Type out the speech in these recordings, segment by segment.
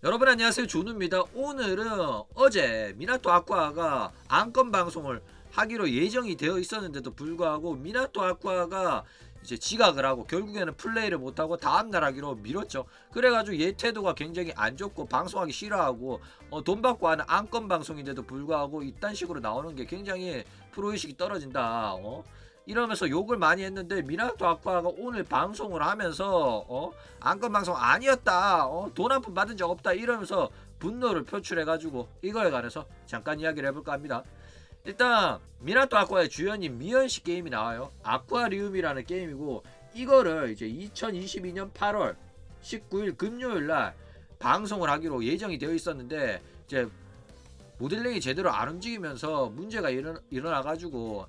여러분 안녕하세요, 조누입니다. 오늘은 어제 미나토 아쿠아가 안건 방송을 하기로 예정이 되어 있었는데도 불구하고 미나토 아쿠아가 이제 지각을 하고 결국에는 플레이를 못하고 다음날 하기로 미뤘죠. 그래가지고 얘 태도가 굉장히 안 좋고 방송하기 싫어하고 돈 받고 하는 안건 방송인데도 불구하고 이딴 식으로 나오는 게 굉장히 프로의식이 떨어진다. 이러면서 욕을 많이 했는데 미나토 아쿠아가 오늘 방송을 하면서 안건 방송 아니었다, 돈 한 푼 받은 적 없다 이러면서 분노를 표출해가지고 이거에 관해서 잠깐 이야기를 해볼까 합니다. 일단 미나토 아쿠아의 주연인 미연씨 게임이 나와요. 아쿠아리움이라는 게임이고 이거를 이제 2022년 8월 19일 금요일날 방송을 하기로 예정이 되어 있었는데 이제 모델링이 제대로 안 움직이면서 문제가 일어나가지고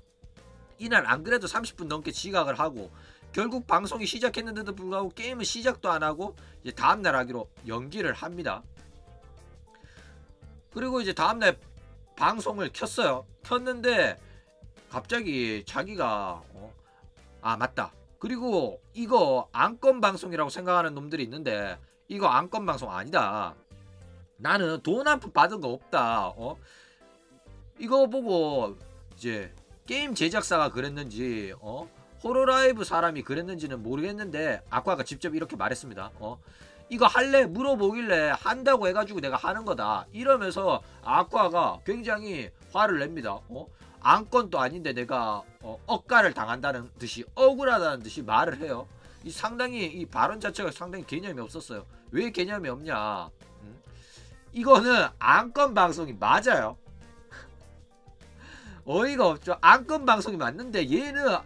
이날 안 그래도 30분 넘게 지각을 하고 결국 방송이 시작했는데도 불구하고 게임은 시작도 안 하고 이제 다음날 하기로 연기를 합니다. 그리고 이제 다음날 방송을 켰어요. 켰는데 갑자기 자기가 맞다. 그리고 이거 안건 방송이라고 생각하는 놈들이 있는데 이거 안건 방송 아니다. 나는 돈 한 푼 받은 거 없다. 이거 보고 이제 게임 제작사가 그랬는지 호로라이브 사람이 그랬는지는 모르겠는데 아쿠아가 직접 이렇게 말했습니다. 이거 할래? 물어보길래 한다고 해가지고 내가 하는 거다 이러면서 아쿠아가 굉장히 화를 냅니다. 안건도 아닌데 내가 억가를 당한다는 듯이 억울하다는 듯이 말을 해요. 상당히 이 발언 자체가 상당히 개념이 없었어요. 왜 개념이 없냐? 이거는 안건 방송이 맞아요. 어이가 없죠. 안건 방송이 맞는데 얘는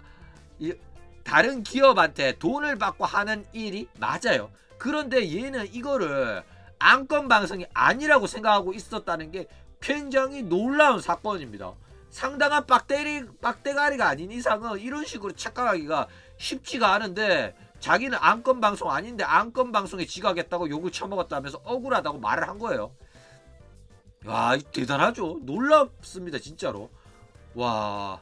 다른 기업한테 돈을 받고 하는 일이 맞아요. 그런데 얘는 이거를 안건 방송이 아니라고 생각하고 있었다는 게 굉장히 놀라운 사건입니다. 상당한 빡대가리가 아닌 이상은 이런 식으로 착각하기가 쉽지가 않은데 자기는 안건 방송 아닌데 안건 방송에 지각했다고 욕을 처먹었다면서 억울하다고 말을 한 거예요. 와, 대단하죠. 놀랍습니다 진짜로. 와,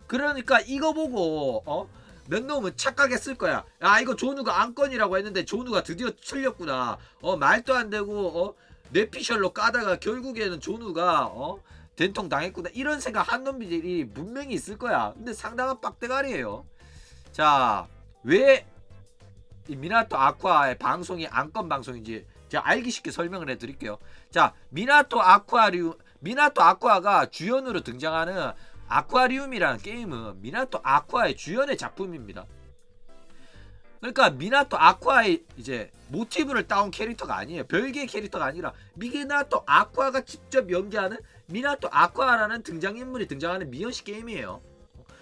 그러니까 이거 보고 몇 놈은 착각했을 거야. 아, 이거 조누가 안건이라고 했는데 조누가 드디어 틀렸구나. 말도 안 되고 뇌피셜로 까다가 결국에는 조누가 된통 당했구나 이런 생각 한 놈들이 분명히 있을 거야. 근데 상당한 빡대가리예요. 자, 왜 이 미나토 아쿠아의 방송이 안건 방송인지 제가 알기 쉽게 설명을 해드릴게요. 자, 미나토 아쿠아가 주연으로 등장하는 아쿠아리움이라는 게임은 미나토 아쿠아의 주연의 작품입니다. 그러니까 미나토 아쿠아의 이제 모티브를 따온 캐릭터가 아니에요. 별개의 캐릭터가 아니라 미나토 아쿠아가 직접 연기하는 미나토 아쿠아라는 등장인물이 등장하는 미연씨 게임이에요.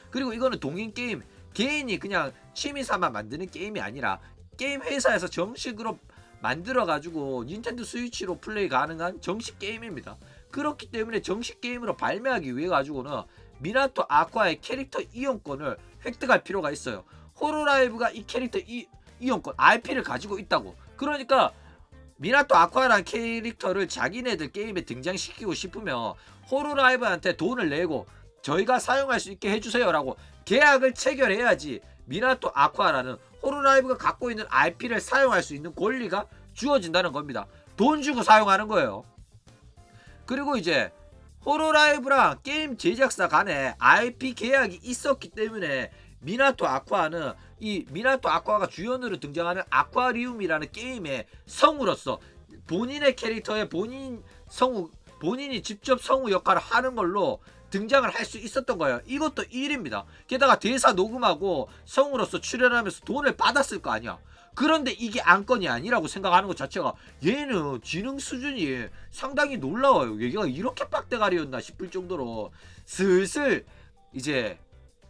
그리고 이거는 동인 게임, 개인이 그냥 취미삼아 만드는 게임이 아니라 게임 회사에서 정식으로 만들어가지고 닌텐도 스위치로 플레이 가능한 정식 게임입니다. 그렇기 때문에 정식 게임으로 발매하기 위해 가지고는 미나토 아쿠아의 캐릭터 이용권을 획득할 필요가 있어요. 호로라이브가 이 캐릭터 이용권 IP를 가지고 있다고. 그러니까 미나토 아쿠아라는 캐릭터를 자기네들 게임에 등장시키고 싶으면 호로라이브한테 돈을 내고 저희가 사용할 수 있게 해주세요 라고 계약을 체결해야지 미나토 아쿠아라는 호로라이브가 갖고 있는 IP를 사용할 수 있는 권리가 주어진다는 겁니다. 돈 주고 사용하는 거예요. 그리고 이제 호로라이브랑 게임 제작사 간에 IP 계약이 있었기 때문에 미나토 아쿠아는 이 미나토 아쿠아가 주연으로 등장하는 아쿠아리움이라는 게임의 성우로서 본인의 캐릭터에 본인이 직접 성우 역할을 하는 걸로 등장을 할 수 있었던 거예요. 이것도 일입니다. 게다가 대사 녹음하고 성우로서 출연하면서 돈을 받았을 거 아니야. 그런데 이게 안건이 아니라고 생각하는 것 자체가 얘는 지능 수준이 상당히 놀라워요. 얘가 이렇게 빡대가리였나 싶을 정도로 슬슬 이제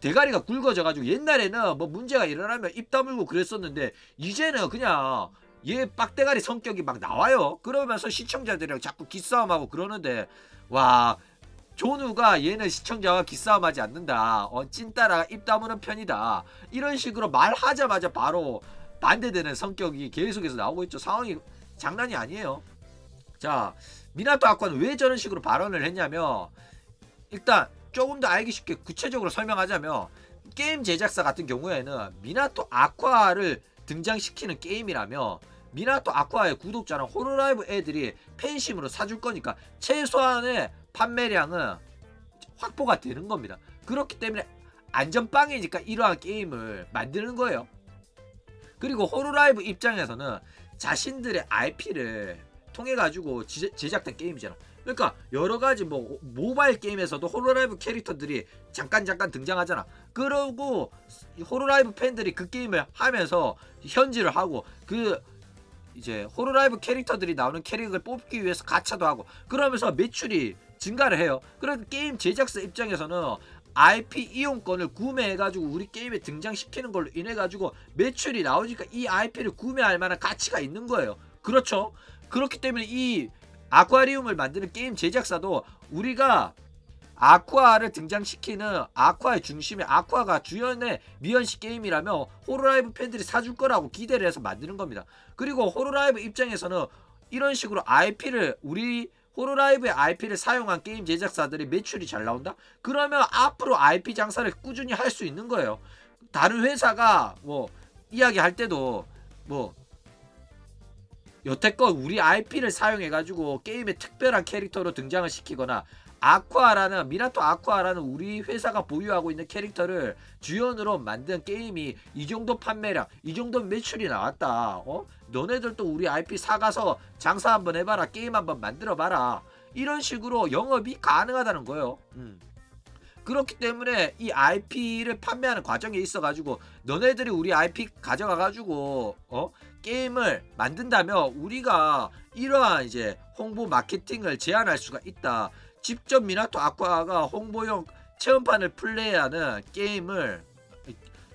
대가리가 굵어져가지고 옛날에는 뭐 문제가 일어나면 입 다물고 그랬었는데 이제는 그냥 얘 빡대가리 성격이 막 나와요. 그러면서 시청자들이랑 자꾸 기싸움하고 그러는데 와, 조누가 얘는 시청자와 기싸움하지 않는다. 찐따라가 입 다무는 편이다. 이런 식으로 말하자마자 바로 반대되는 성격이 계속해서 나오고 있죠. 상황이 장난이 아니에요. 자, 미나토 아쿠아는 왜 저런 식으로 발언을 했냐면 일단 조금 더 알기 쉽게 구체적으로 설명하자면 게임 제작사 같은 경우에는 미나토 아쿠아를 등장시키는 게임이라면 미나토 아쿠아의 구독자나 호로라이브 애들이 팬심으로 사줄 거니까 최소한의 판매량은 확보가 되는 겁니다. 그렇기 때문에 안전빵이니까 이러한 게임을 만드는 거예요. 그리고 호로라이브 입장에서는 자신들의 IP를 통해 가지고 제작된 게임이잖아. 그러니까 여러 가지 뭐 모바일 게임에서도 호로라이브 캐릭터들이 잠깐 등장하잖아. 그러고 호로라이브 팬들이 그 게임을 하면서 현질을 하고 그 이제 호로라이브 캐릭터들이 나오는 캐릭을 뽑기 위해서 가차도 하고 그러면서 매출이 증가를 해요. 그래서 게임 제작사 입장에서는 IP 이용권을 구매해가지고 우리 게임에 등장시키는 걸로 인해가지고 매출이 나오니까 이 IP를 구매할 만한 가치가 있는 거예요. 그렇죠? 그렇기 때문에 이 아쿠아리움을 만드는 게임 제작사도 우리가 아쿠아를 등장시키는 아쿠아의 중심에 아쿠아가 주연의 미연씨 게임이라면 호로라이브 팬들이 사줄 거라고 기대를 해서 만드는 겁니다. 그리고 호로라이브 입장에서는 이런 식으로 IP를 우리 호로라이브의 IP를 사용한 게임 제작사들이 매출이 잘 나온다? 그러면 앞으로 IP 장사를 꾸준히 할 수 있는 거예요. 다른 회사가 뭐 이야기할 때도 뭐 여태껏 우리 IP를 사용해가지고 게임에 특별한 캐릭터로 등장을 시키거나 아쿠아라는 미나토 아쿠아라는 우리 회사가 보유하고 있는 캐릭터를 주연으로 만든 게임이 이 정도 판매량, 이 정도 매출이 나왔다. 너네들도 우리 IP 사가서 장사 한번 해봐라, 게임 한번 만들어봐라. 이런 식으로 영업이 가능하다는 거예요. 그렇기 때문에 이 IP를 판매하는 과정에 있어가지고 너네들이 우리 IP 가져가가지고 게임을 만든다면 우리가 이러한 이제 홍보 마케팅을 제한할 수가 있다. 직접 미나토 아쿠아가 홍보용 체험판을 플레이하는 게임을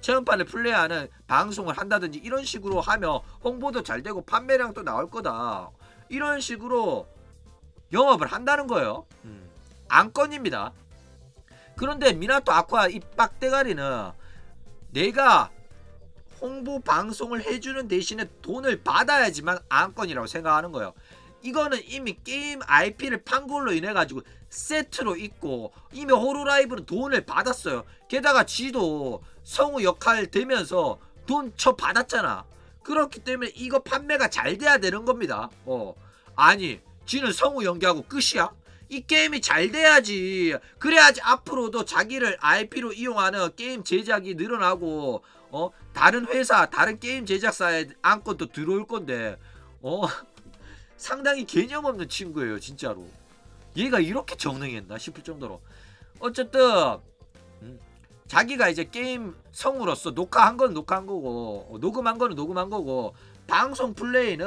체험판을 플레이하는 방송을 한다든지 이런 식으로 하면 홍보도 잘 되고 판매량도 나올 거다. 이런 식으로 영업을 한다는 거예요. 안건입니다. 그런데 미나토 아쿠아 이 빡대가리는 내가 홍보 방송을 해주는 대신에 돈을 받아야지만 안건이라고 생각하는 거예요. 이거는 이미 게임 IP를 판 걸로 인해 가지고 세트로 있고 이미 호로라이브는 돈을 받았어요. 게다가 지도 성우 역할 되면서 돈 쳐 받았잖아. 그렇기 때문에 이거 판매가 잘 돼야 되는 겁니다. 아니 지는 성우 연기하고 끝이야? 이 게임이 잘 돼야지. 그래야지 앞으로도 자기를 IP로 이용하는 게임 제작이 늘어나고 다른 회사 다른 게임 제작사에 안건도 들어올 건데 상당히 개념 없는 친구예요 진짜로. 얘가 이렇게 정능했나 싶을 정도로. 어쨌든 자기가 이제 게임 성우로서 녹화한 건 녹화한 거고 녹음한 거는 녹음한 거고 방송 플레이는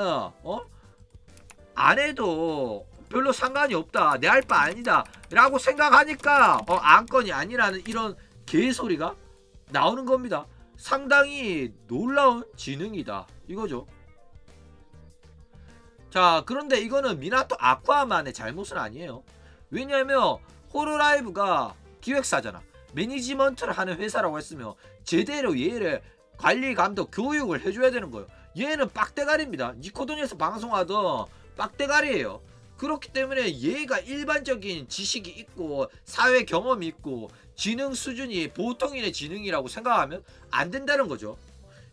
안 해도 별로 상관이 없다, 내 할 바 아니다 라고 생각하니까 안건이 아니라는 이런 개소리가 나오는 겁니다. 상당히 놀라운 지능이다 이거죠. 자, 그런데 이거는 미나토 아쿠아만의 잘못은 아니에요. 왜냐하면 호로라이브가 기획사잖아. 매니지먼트를 하는 회사라고 했으면 제대로 얘를 관리 감독 교육을 해줘야 되는 거예요. 얘는 빡대가리입니다. 니코동에서 방송하던 빡대가리예요. 그렇기 때문에 얘가 일반적인 지식이 있고 사회 경험이 있고 지능 수준이 보통인의 지능이라고 생각하면 안 된다는 거죠.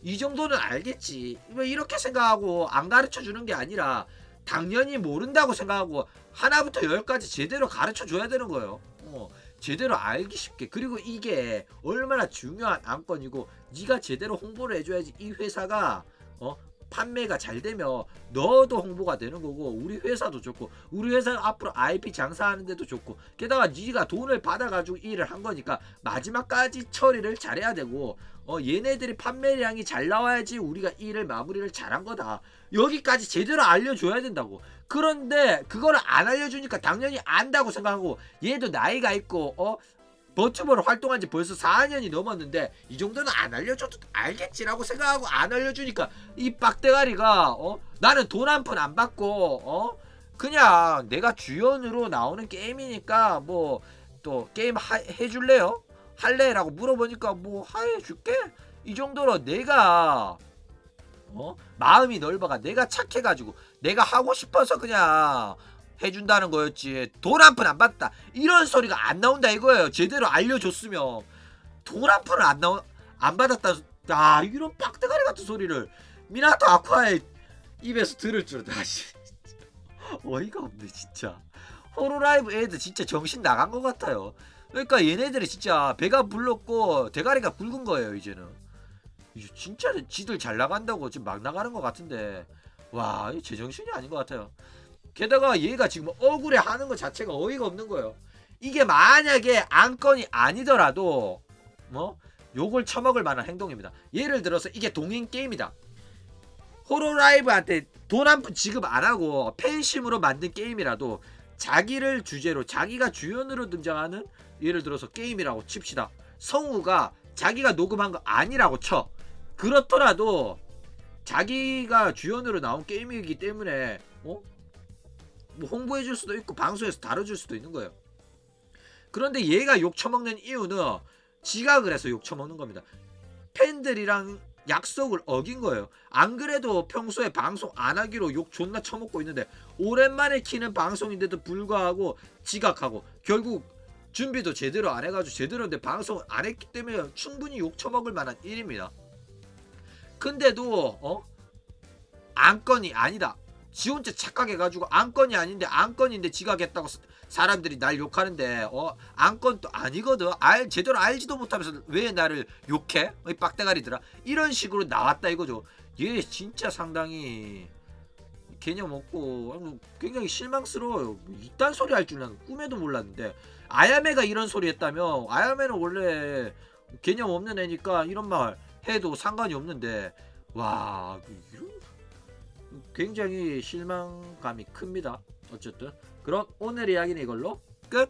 이 정도는 알겠지. 왜 이렇게 생각하고 안 가르쳐 주는 게 아니라 당연히 모른다고 생각하고 하나부터 열까지 제대로 가르쳐 줘야 되는 거예요. 제대로 알기 쉽게. 그리고 이게 얼마나 중요한 안건이고 네가 제대로 홍보를 해줘야지 이 회사가 판매가 잘 되면 너도 홍보가 되는 거고 우리 회사도 좋고 우리 회사는 앞으로 IP 장사하는 데도 좋고 게다가 네가 돈을 받아가지고 일을 한 거니까 마지막까지 처리를 잘해야 되고 얘네들이 판매량이 잘 나와야지 우리가 일을 마무리를 잘한 거다. 여기까지 제대로 알려줘야 된다고. 그런데 그거를 안 알려주니까 당연히 안다고 생각하고 얘도 나이가 있고 버튜버로 활동한 지 벌써 4년이 넘었는데 이 정도는 안 알려줘도 알겠지라고 생각하고 안 알려주니까 이 빡대가리가 나는 돈 한 푼 안 받고 그냥 내가 주연으로 나오는 게임이니까 뭐 또 게임 해줄래요? 할래? 라고 물어보니까 뭐 해줄게? 이 정도로 내가 마음이 넓어가 내가 착해가지고 내가 하고 싶어서 그냥 해준다는 거였지 돈 한 푼 안 받다 이런 소리가 안 나온다 이거예요. 제대로 알려줬으면 돈 한 푼을 안 받았다. 이런 빡대가리 같은 소리를 미나토 아쿠아의 입에서 들을 줄은 다시 어이가 없네 진짜. 호로라이브 애들 진짜 정신 나간 것 같아요. 그러니까 얘네들이 진짜 배가 불렀고 대가리가 굵은 거예요 이제는. 이제 진짜 지들 잘 나간다고 지금 막 나가는 것 같은데 와 이 제정신이 아닌 것 같아요. 게다가 얘가 지금 억울해 하는 것 자체가 어이가 없는 거예요. 이게 만약에 안건이 아니더라도 뭐 욕을 처먹을 만한 행동입니다. 예를 들어서 이게 동인 게임이다. 호로라이브한테 돈 한 푼 지급 안 하고 팬심으로 만든 게임이라도 자기를 주제로 자기가 주연으로 등장하는 예를 들어서 게임이라고 칩시다. 성우가 자기가 녹음한 거 아니라고 쳐. 그렇더라도 자기가 주연으로 나온 게임이기 때문에 뭐 홍보해 줄 수도 있고 방송에서 다뤄줄 수도 있는 거예요. 그런데 얘가 욕 처먹는 이유는 지가 그래서 욕 처먹는 겁니다. 팬들이랑 약속을 어긴 거예요. 안 그래도 평소에 방송 안 하기로 욕 존나 처먹고 있는데 오랜만에 키는 방송인데도 불구하고 지각하고 결국 준비도 제대로 안 해가지고 제대로 근데 방송을 안 했기 때문에 충분히 욕 처먹을 만한 일입니다. 근데도 안건이 아니다. 지 혼자 착각해가지고 안건이 아닌데 안건인데 지각했다고 사람들이 날 욕하는데 안건도 아니거든. 제대로 알지도 못하면서 왜 나를 욕해? 이 빡대가리들아. 이런 식으로 나왔다 이거죠. 얘 진짜 상당히 개념 없고 굉장히 실망스러워요. 이딴 소리 할 줄 난 꿈에도 몰랐는데 아야메가 이런 소리 했다며. 아야메는 원래 개념 없는 애니까 이런 말 해도 상관이 없는데 와 이런 굉장히 실망감이 큽니다. 어쨌든 그럼 오늘 이야기는 이걸로 끝.